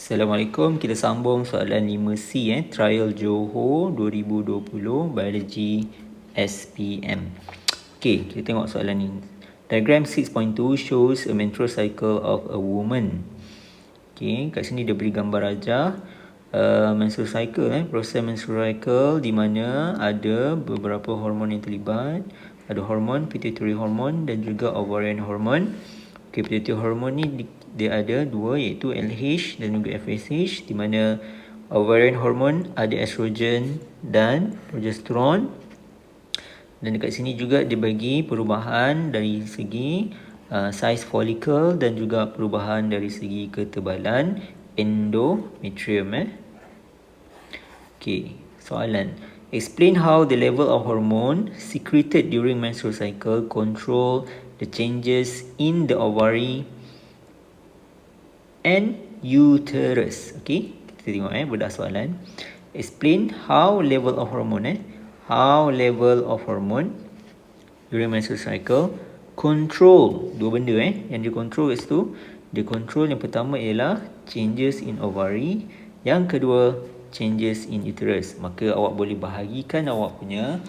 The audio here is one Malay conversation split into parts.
Assalamualaikum, kita sambung soalan 5C Trial Johor 2020 Biology SPM. Okey, kita tengok soalan ni. Diagram 6.2 shows a menstrual cycle of a woman. Okey, kat sini dia beri gambar rajah menstrual cycle proses menstrual cycle di mana ada beberapa hormon yang terlibat. Ada hormon pituitary hormone dan juga ovarian hormone. Okey, pituitary hormone ni dia ada dua, iaitu LH dan juga FSH, di mana ovarian hormone ada estrogen dan progesterone. Dan dekat sini juga dia bagi perubahan dari segi size follicle dan juga perubahan dari segi ketebalan endometrium. Okey, soalan. Explain how the level of hormone secreted during menstrual cycle control the changes in the ovary and uterus. Okey, kita tengok bedah soalan. Explain how level of hormone how level of hormone during menstrual cycle control dua benda yang dia control kat situ. Dia control, yang pertama ialah changes in ovary, yang kedua changes in uterus. Maka awak boleh bahagikan awak punya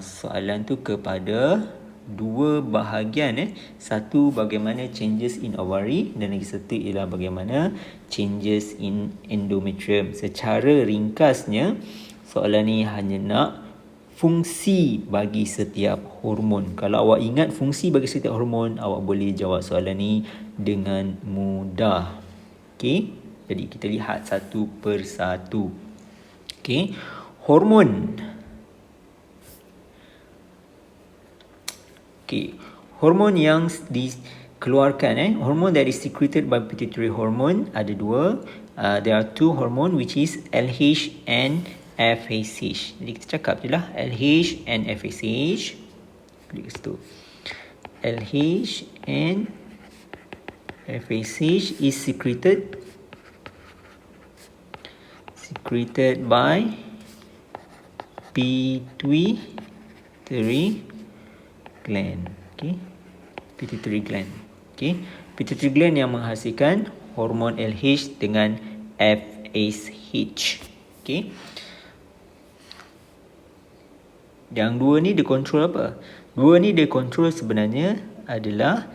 soalan tu kepada dua bahagian. Satu, bagaimana changes in ovary, dan lagi satu ialah bagaimana changes in endometrium. Secara ringkasnya, soalan ni hanya nak fungsi bagi setiap hormon. Kalau awak ingat fungsi bagi setiap hormon, awak boleh jawab soalan ni dengan mudah. Okey, jadi kita lihat satu persatu. Okey, hormon. Okey, hormon yang dikeluarkan hormon that is secreted by pituitary hormone ada dua. There are two hormone which is LH and FSH. Jadi kita cakap je lah LH and FSH. Klik ke situ. LH and FSH is secreted by pituitary gland. Okay, pituitary gland. Okay, pituitary gland yang menghasilkan hormon LH dengan FSH. Okay, yang dua ni dia control apa? Dua ni dia control sebenarnya adalah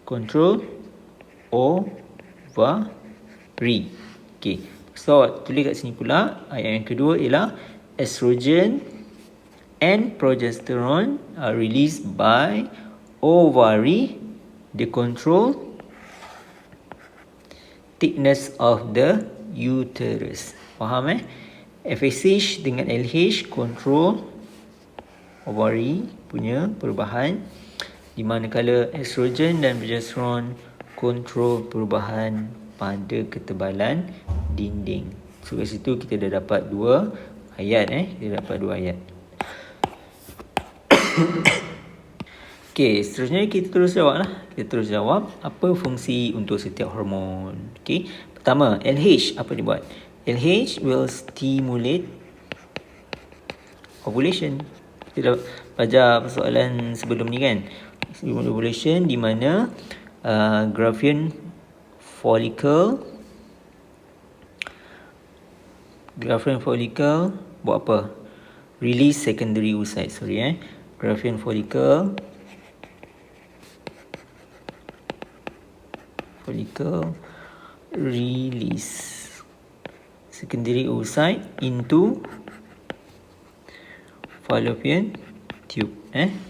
control ovary. Okay, so tulis kat sini pula ayat yang kedua ialah estrogen and progesterone are released by ovary. They control thickness of the uterus. Faham FSH dengan LH control ovary punya perubahan, di manakala estrogen dan progesterone kontrol perubahan pada ketebalan dinding. So kat situ kita dah dapat dua ayat kita dapat dua ayat. Okey, seterusnya kita terus jawab lah. Kita terus jawab apa fungsi untuk setiap hormon. Okey, pertama LH, apa dia buat? LH will stimulate ovulation. Kita dah belajar persoalan sebelum ni kan, ovulation, di mana Graafian follicle buat apa? Release secondary oocyte. Graafian follicle release secondary oocyte into fallopian tube.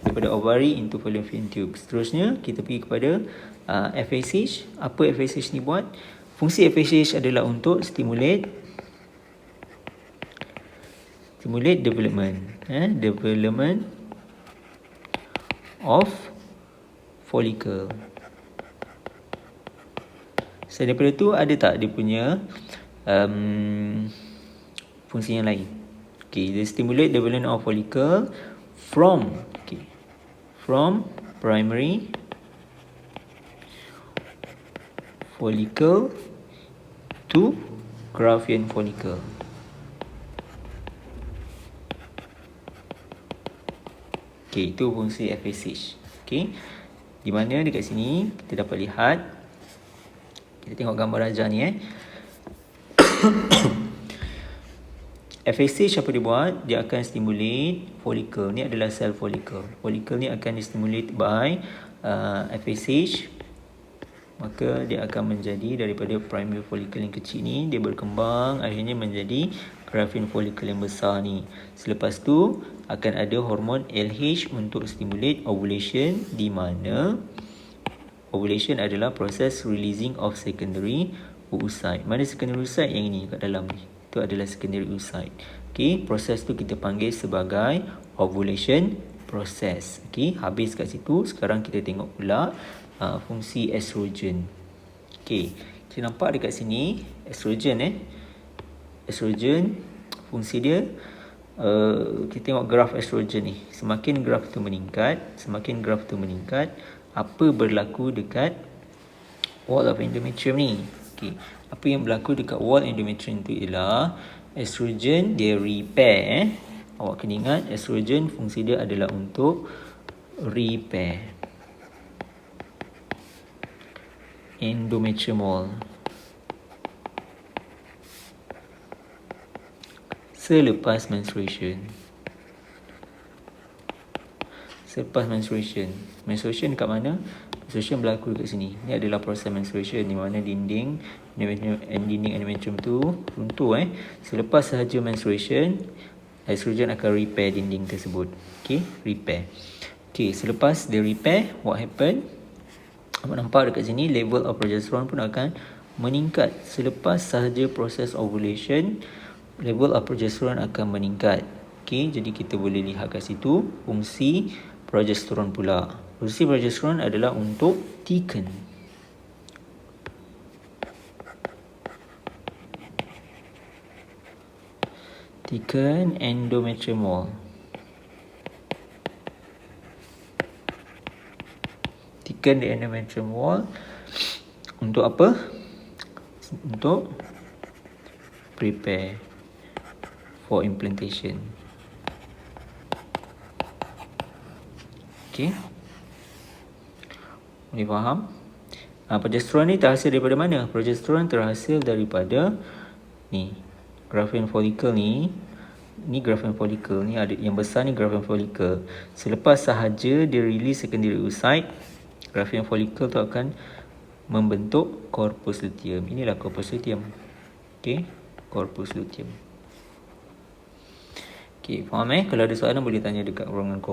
Daripada ovary into fallopian tube. Seterusnya kita pergi kepada FSH. Apa FSH ni buat? Fungsi FSH adalah untuk stimulate development development of follicle. Selain daripada tu, ada tak dia punya fungsi yang lain? Okay, they stimulate development of follicle from primary follicle to Graafian follicle. Okay, itu fungsi FSH. Okay, di mana dekat sini kita dapat lihat, Kita tengok gambar ajar ni FSH apa dia buat? Dia akan stimulate follicle. Ni adalah sel follicle. Follicle ni akan distimulate by FSH. Maka dia akan menjadi daripada primary follicle yang kecil ni, dia berkembang akhirnya menjadi graphene follicle yang besar ni. Selepas tu akan ada hormon LH untuk stimulate ovulation, di mana ovulation adalah proses releasing of secondary oocyte. Mana secondary oocyte? Yang ini kat dalam ni. Itu adalah secondary oocyte. Okey, proses tu kita panggil sebagai ovulation process. Okey, habis kat situ. Sekarang kita tengok pula fungsi estrogen. Okey, kita nampak dekat sini estrogen estrogen fungsi dia kita tengok graf estrogen ni. Semakin graf tu meningkat, apa berlaku dekat wall of endometrium ni? Okey, apa yang berlaku dekat wall endometrium tu ialah estrogen dia repair. Awak kena ingat estrogen fungsi dia adalah untuk repair endometrium wall. Selepas menstruation. Menstruation dekat mana? Menstruation berlaku dekat sini. Ini adalah proses menstruation di mana dinding endometrium tu runtuh. Selepas sahaja menstruation, estrogen akan repair dinding tersebut. Okey, repair. Okey, selepas dia repair, what happen? Awak nampak dekat sini level of progesterone pun akan meningkat. Selepas sahaja proses ovulation, level of progesterone akan meningkat. Okey, jadi kita boleh lihat kat situ fungsi progesterone pula. Fungsi progesterone adalah untuk thicken endometrium wall. Thicken the endometrium wall untuk apa? Untuk prepare for implantation. Okey, boleh faham? Progesterone ni terhasil daripada mana? Progesterone terhasil daripada ni, graphene follicle ni. Ni graphene follicle ni, ada yang besar ni graphene follicle. Selepas sahaja dia release secondary oocyte, graphene follicle tu akan membentuk corpus luteum. Inilah corpus luteum. Okey, corpus luteum. Okey, faham Kalau ada soalan boleh tanya dekat ruangan komen.